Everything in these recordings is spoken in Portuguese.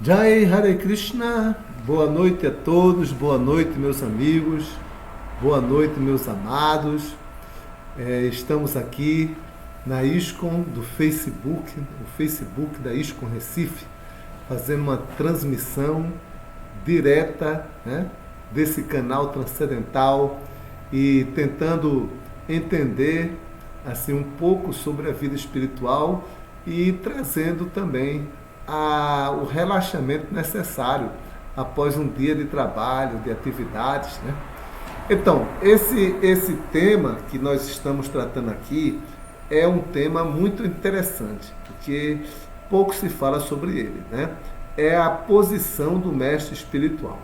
Jai Hare Krishna, boa noite a todos, boa noite meus amigos, boa noite meus amados. Estamos aqui na ISKCON do Facebook, o Facebook da ISKCON Recife, fazendo uma transmissão direta, desse canal transcendental e tentando entender assim um pouco sobre a vida espiritual e trazendo também o relaxamento necessário após um dia de trabalho, de atividades, Então, esse tema que nós estamos tratando aqui é um tema muito interessante, porque pouco se fala sobre ele, É a posição do mestre espiritual.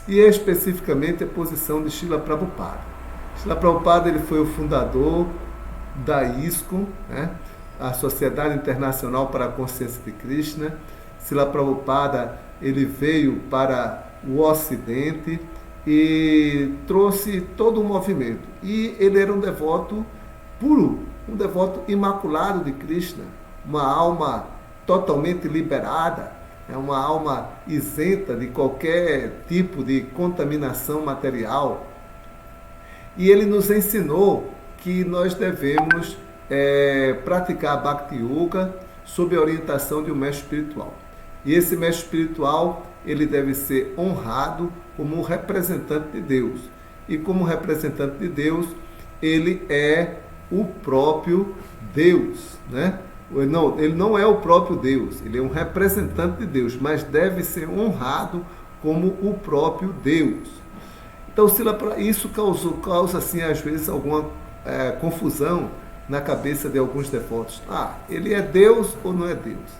E especificamente a posição de Srila Prabhupada. Srila Prabhupada ele foi o fundador da ISKCON, a Sociedade Internacional para a Consciência de Krishna. Srila Prabhupada ele veio para o Ocidente e trouxe todo um movimento. E ele era um devoto puro, um devoto imaculado de Krishna, uma alma totalmente liberada, uma alma isenta de qualquer tipo de contaminação material. E ele nos ensinou que nós devemos praticar Bhakti Yoga sob a orientação de um mestre espiritual. E esse mestre espiritual, ele deve ser honrado como um representante de Deus. E como representante de Deus, ele é o próprio Deus, Ele não é o próprio Deus, ele é um representante de Deus, mas deve ser honrado como o próprio Deus. Então, isso causa assim, às vezes, alguma confusão na cabeça de alguns devotos. Ele é Deus ou não é Deus?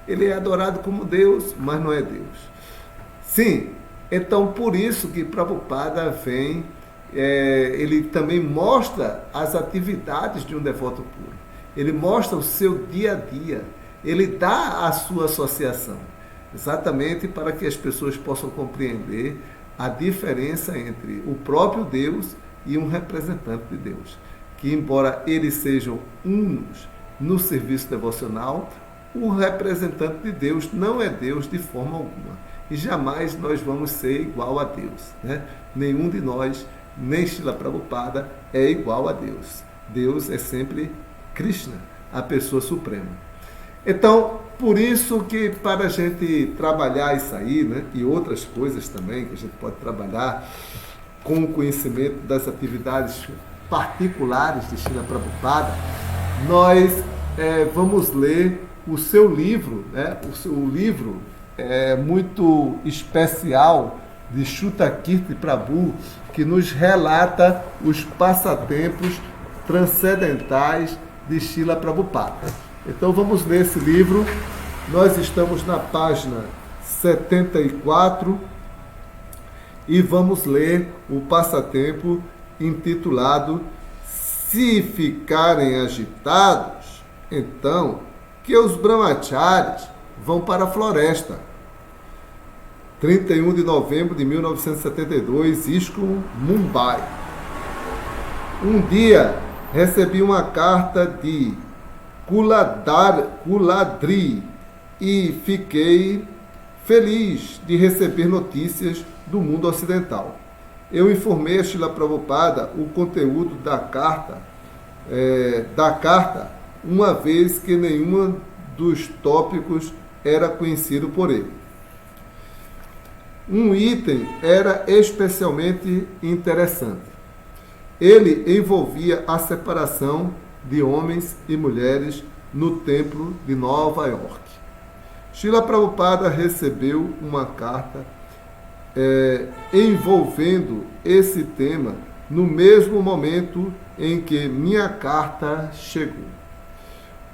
Ele é adorado como Deus, mas não é Deus. Sim, então por isso que Prabhupada vem, ele também mostra as atividades de um devoto puro. Ele mostra o seu dia a dia, ele dá a sua associação, exatamente para que as pessoas possam compreender a diferença entre o próprio Deus e um representante de Deus. Que embora eles sejam unos no serviço devocional, o representante de Deus não é Deus de forma alguma. E jamais nós vamos ser igual a Deus. Nenhum de nós, nem Srila Prabhupada, é igual a Deus. Deus é sempre Krishna, a pessoa suprema. Então, por isso que para a gente trabalhar isso aí, e outras coisas também que a gente pode trabalhar com o conhecimento das atividades particulares de Srila Prabhupada, nós vamos ler o seu livro, o livro muito especial de Shrutakirti Prabhu, que nos relata os passatempos transcendentais de Srila Prabhupada. Então vamos ler esse livro. Nós estamos na página 74 e vamos ler o passatempo intitulado Se Ficarem Agitados, então que os brahmacharis vão para a floresta. 31 de novembro de 1972, ISKCON, Mumbai. Um dia recebi uma carta de Kuladri e fiquei feliz de receber notícias do mundo ocidental. Eu informei a Srila Prabhupada o conteúdo da carta, uma vez que nenhum dos tópicos era conhecido por ele. Um item era especialmente interessante. Ele envolvia a separação de homens e mulheres no templo de Nova York. Srila Prabhupada recebeu uma carta envolvendo esse tema no mesmo momento em que minha carta chegou.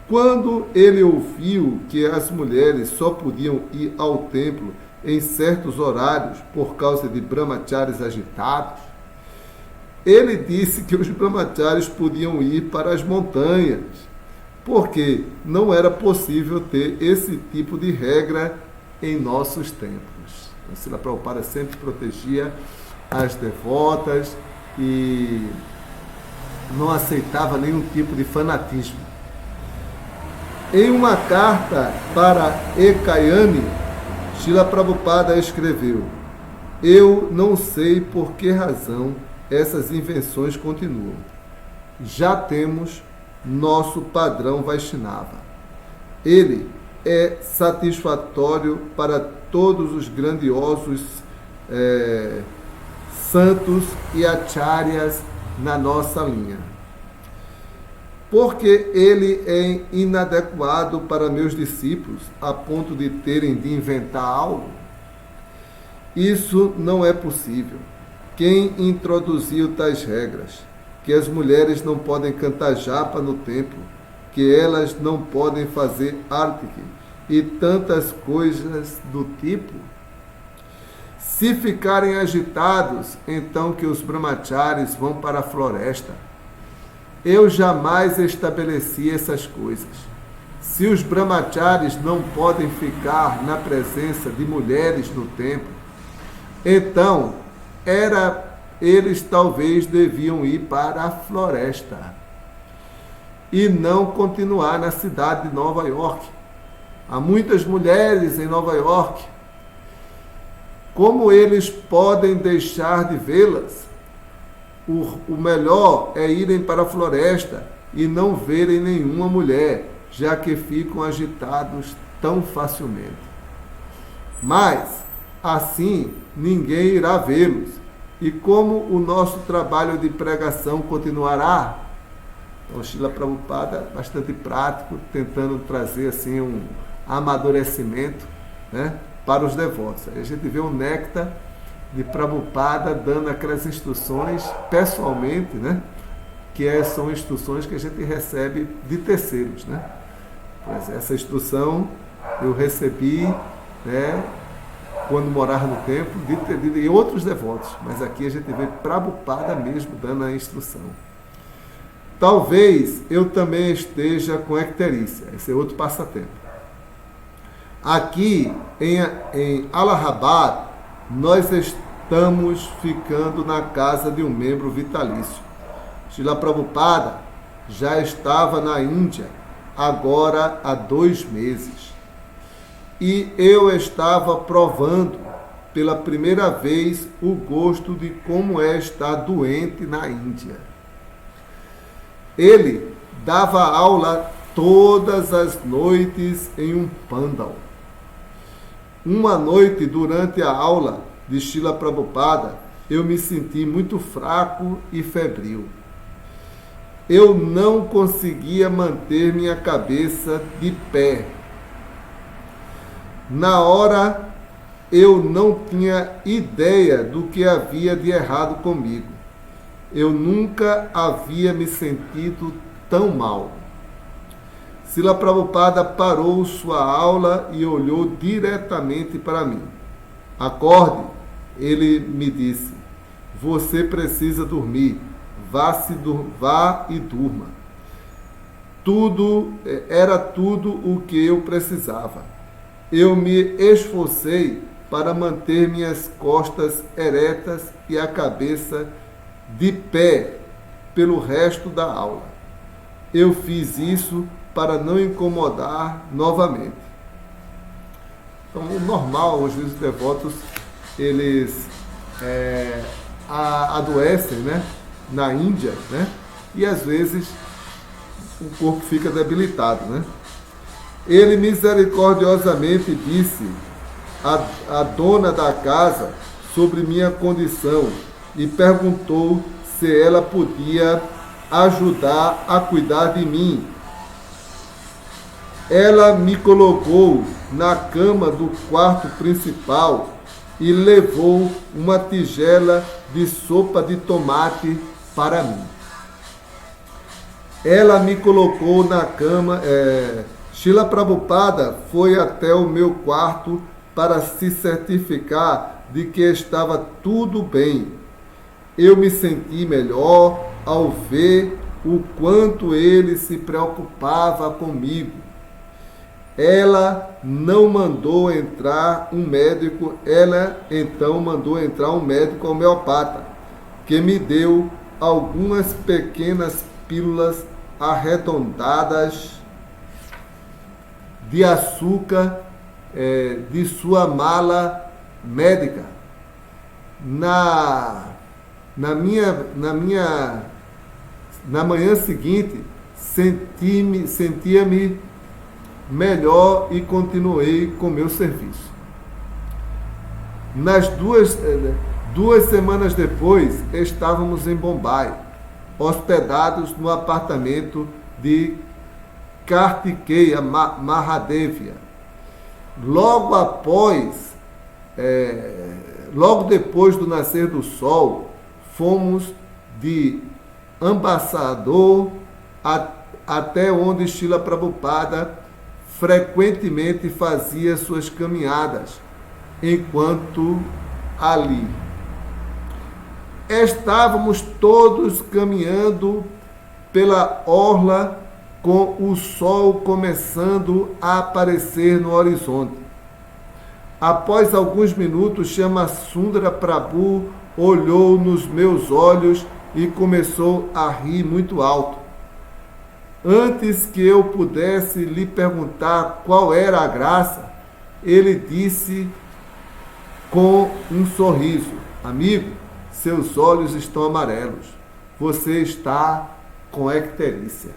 Quando ele ouviu que as mulheres só podiam ir ao templo em certos horários por causa de brahmacharis agitados, ele disse que os brahmacharis podiam ir para as montanhas, porque não era possível ter esse tipo de regra em nossos templos. A Srila Prabhupada sempre protegia as devotas e não aceitava nenhum tipo de fanatismo. Em uma carta para Ekayani, Srila Prabhupada escreveu: eu não sei por que razão essas invenções continuam. Já temos nosso padrão Vaishnava. Ele é satisfatório para todos os grandiosos santos e acharyas na nossa linha. Porque ele é inadequado para meus discípulos, a ponto de terem de inventar algo? Isso não é possível. Quem introduziu tais regras? Que as mulheres não podem cantar japa no templo, que elas não podem fazer artik e tantas coisas do tipo? Se ficarem agitados, então que os brahmacharis vão para a floresta. Eu jamais estabeleci essas coisas. Se os brahmacharis não podem ficar na presença de mulheres no templo, então eles talvez deviam ir para a floresta e não continuar na cidade de Nova York. Há muitas mulheres em Nova York. Como eles podem deixar de vê-las? O melhor é irem para a floresta e não verem nenhuma mulher, já que ficam agitados tão facilmente. Mas, assim, ninguém irá vê-los. E como o nosso trabalho de pregação continuará? Então, Srila Prabhupada, bastante prático, tentando trazer assim um amadurecimento, né, para os devotos. Aí a gente vê o néctar de Prabhupada dando aquelas instruções pessoalmente, né, que são instruções que a gente recebe de terceiros, né? Pois essa instrução eu recebi, né, quando morava no templo, de outros devotos, mas aqui a gente vê Prabhupada mesmo dando a instrução. Talvez eu também esteja com ecterícia, esse é outro passatempo. Aqui em Allahabad, nós estamos ficando na casa de um membro vitalício. Srila Prabhupada já estava na Índia, agora há 2 meses. E eu estava provando pela primeira vez o gosto de como é estar doente na Índia. Ele dava aula todas as noites em um pandal. Uma noite, durante a aula de Srila Prabhupada, eu me senti muito fraco e febril. Eu não conseguia manter minha cabeça de pé. Na hora, eu não tinha ideia do que havia de errado comigo. Eu nunca havia me sentido tão mal. Srila Prabhupada parou sua aula e olhou diretamente para mim. Acorde, ele me disse. Você precisa dormir. Vá e durma. Era tudo o que eu precisava. Eu me esforcei para manter minhas costas eretas e a cabeça de pé pelo resto da aula. Eu fiz isso para não incomodar novamente. Então, o normal, os devotos, eles adoecem, né, na Índia, né, e às vezes o corpo fica debilitado, né. Ele misericordiosamente disse à dona da casa sobre minha condição e perguntou se ela podia ajudar a cuidar de mim. Ela me colocou na cama do quarto principal e levou uma tigela de sopa de tomate para mim. Ela me colocou na cama. Srila Prabhupada foi até o meu quarto para se certificar de que estava tudo bem. Eu me senti melhor ao ver o quanto ele se preocupava comigo. Ela não mandou entrar um médico, ela então mandou entrar um médico homeopata, que me deu algumas pequenas pílulas arredondadas de açúcar de sua mala médica. Na manhã seguinte, sentia-me melhor e continuei com meu serviço. Nas duas semanas depois, estávamos em Bombai, hospedados no apartamento de Kartikeya Mahadevia. Logo depois do nascer do sol, fomos de Ambassador até onde Srila Prabhupada frequentemente fazia suas caminhadas, enquanto ali. Estávamos todos caminhando pela orla com o sol começando a aparecer no horizonte. Após alguns minutos, Shyamasundara Prabhu olhou nos meus olhos e começou a rir muito alto. Antes que eu pudesse lhe perguntar qual era a graça, ele disse com um sorriso: amigo, seus olhos estão amarelos. Você está com icterícia.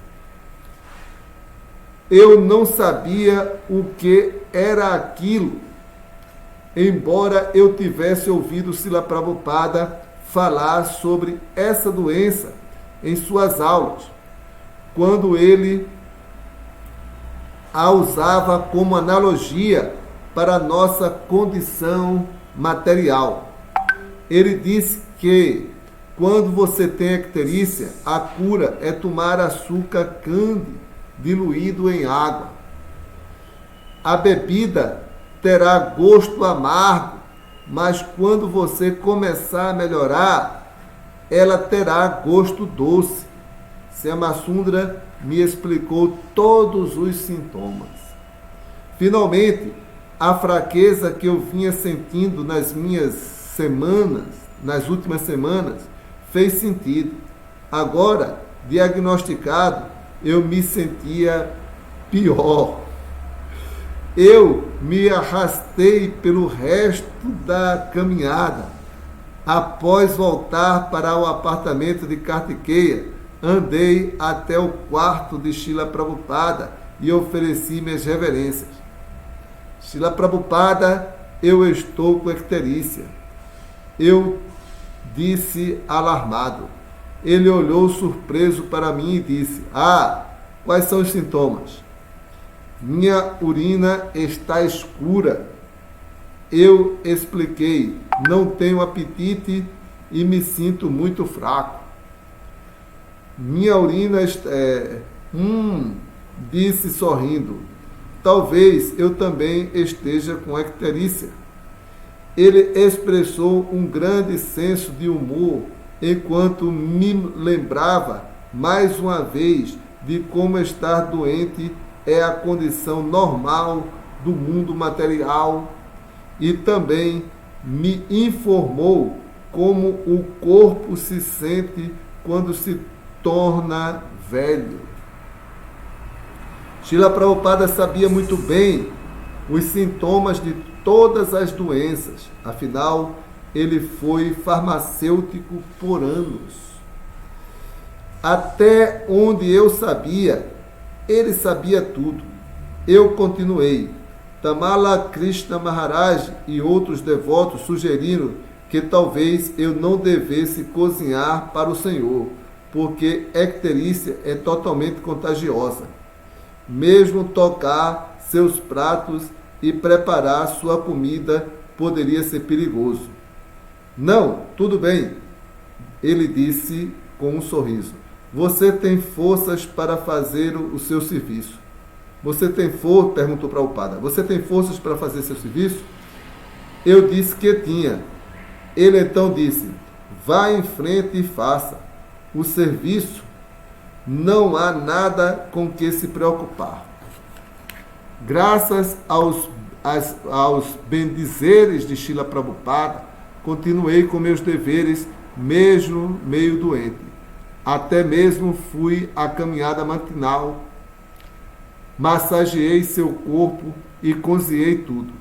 Eu não sabia o que era aquilo, embora eu tivesse ouvido Srila Prabhupada falar sobre essa doença em suas aulas, quando ele a usava como analogia para a nossa condição material. Ele disse que quando você tem icterícia, a cura é tomar açúcar cândido diluído em água. A bebida terá gosto amargo, mas quando você começar a melhorar, ela terá gosto doce. Shyamasundara me explicou todos os sintomas. Finalmente, a fraqueza que eu vinha sentindo nas últimas semanas, fez sentido. Agora, diagnosticado, eu me sentia pior. Eu me arrastei pelo resto da caminhada. Após voltar para o apartamento de Kartikeya, andei até o quarto de Srila Prabhupada e ofereci minhas reverências. Srila Prabhupada, eu estou com icterícia. Eu disse alarmado. Ele olhou surpreso para mim e disse: quais são os sintomas? Minha urina está escura. Eu expliquei: não tenho apetite e me sinto muito fraco. Minha urina disse sorrindo: talvez eu também esteja com icterícia. Ele expressou um grande senso de humor enquanto me lembrava mais uma vez de como estar doente é a condição normal do mundo material, e também me informou como o corpo se sente quando se torna velho. Srila Prabhupada sabia muito bem os sintomas de todas as doenças, afinal, ele foi farmacêutico por anos. Até onde eu sabia, ele sabia tudo. Eu continuei. Tamala Krishna Maharaj e outros devotos sugeriram que talvez eu não devesse cozinhar para o Senhor, porque icterícia é totalmente contagiosa. Mesmo tocar seus pratos e preparar sua comida poderia ser perigoso. Não, tudo bem, ele disse com um sorriso. Você tem forças para fazer o seu serviço. Você tem força? Perguntou para o padre. Você tem forças para fazer seu serviço? Eu disse que tinha. Ele então disse: vá em frente e faça. O serviço não há nada com que se preocupar. Graças aos bendizeres de Srila Prabhupada, continuei com meus deveres, mesmo meio doente. Até mesmo fui à caminhada matinal, massageei seu corpo e cozinhei tudo.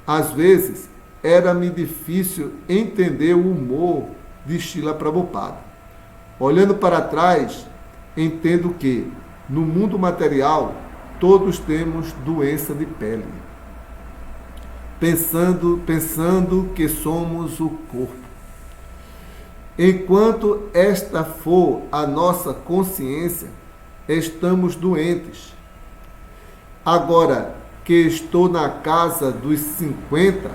Às vezes, era-me difícil entender o humor de Srila Prabhupada. Olhando para trás, entendo que, no mundo material, todos temos doença de pele. Pensando que somos o corpo. Enquanto esta for a nossa consciência, estamos doentes. Agora que estou na casa dos 50,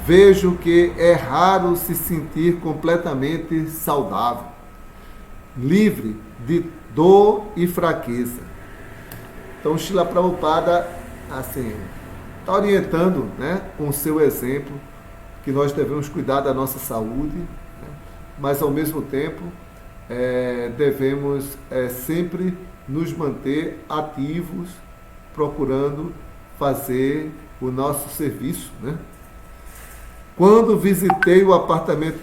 vejo que é raro se sentir completamente saudável, livre de dor e fraqueza. Então, Srila Prabhupada, assim, está orientando, né, com o seu exemplo, que nós devemos cuidar da nossa saúde, né, mas ao mesmo tempo devemos sempre nos manter ativos, procurando fazer o nosso serviço, né? Quando visitei o apartamento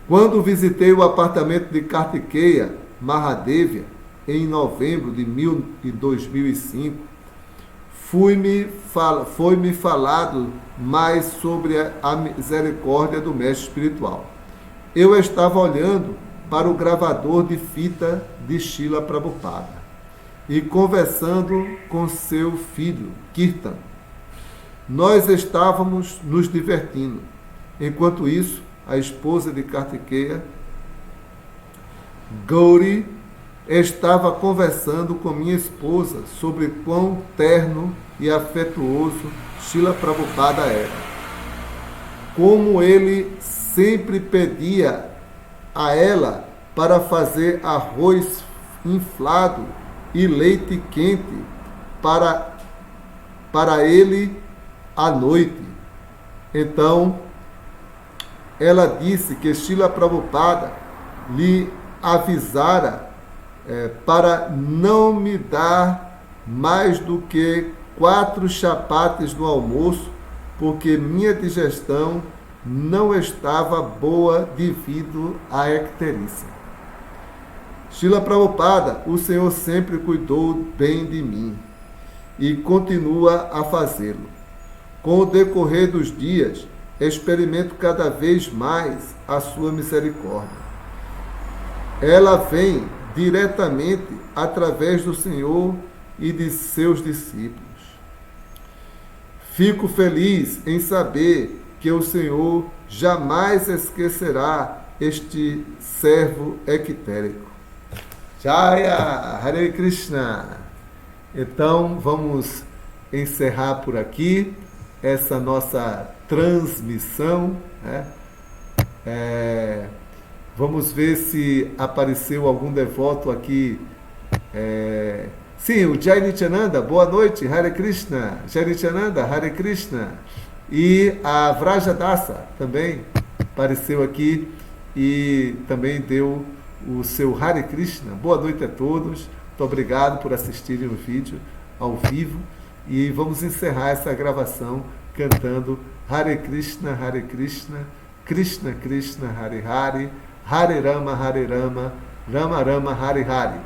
Quando visitei o apartamento de Kartikeya Mahadevia em novembro de 2005, foi-me falado mais sobre a misericórdia do mestre espiritual. Eu estava olhando para o gravador de fita de Srila Prabhupada e conversando com seu filho, Kirtan. Nós estávamos nos divertindo. Enquanto isso, a esposa de Kartikeya, Gauri, estava conversando com minha esposa sobre quão terno e afetuoso Srila Prabhupada era. Como ele sempre pedia a ela para fazer arroz inflado e leite quente para ele à noite. Então, ela disse que Srila Prabhupada lhe avisara para não me dar mais do que 4 chapates no almoço, porque minha digestão não estava boa devido à icterícia. Srila Prabhupada, o Senhor sempre cuidou bem de mim e continua a fazê-lo. Com o decorrer dos dias, experimento cada vez mais a sua misericórdia. Ela vem diretamente através do Senhor e de seus discípulos. Fico feliz em saber que o Senhor jamais esquecerá este servo ectérico. Jaya Hare Krishna. Então, vamos encerrar por aqui essa nossa transmissão, né? Vamos ver se apareceu algum devoto aqui. Sim, o Jai Nityananda, boa noite, Hare Krishna. Jai Nityananda, Hare Krishna. E a Vrajadasa também apareceu aqui e também deu o seu Hare Krishna. Boa noite a todos. Muito obrigado por assistirem o vídeo ao vivo. E vamos encerrar essa gravação cantando Hare Krishna, Krishna Krishna, Hare Hare, Hare Rama, Rama Rama, Hare Hare.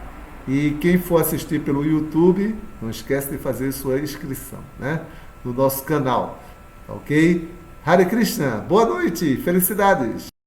E quem for assistir pelo YouTube, não esquece de fazer sua inscrição, né, no nosso canal, ok? Hare Krishna, boa noite, felicidades!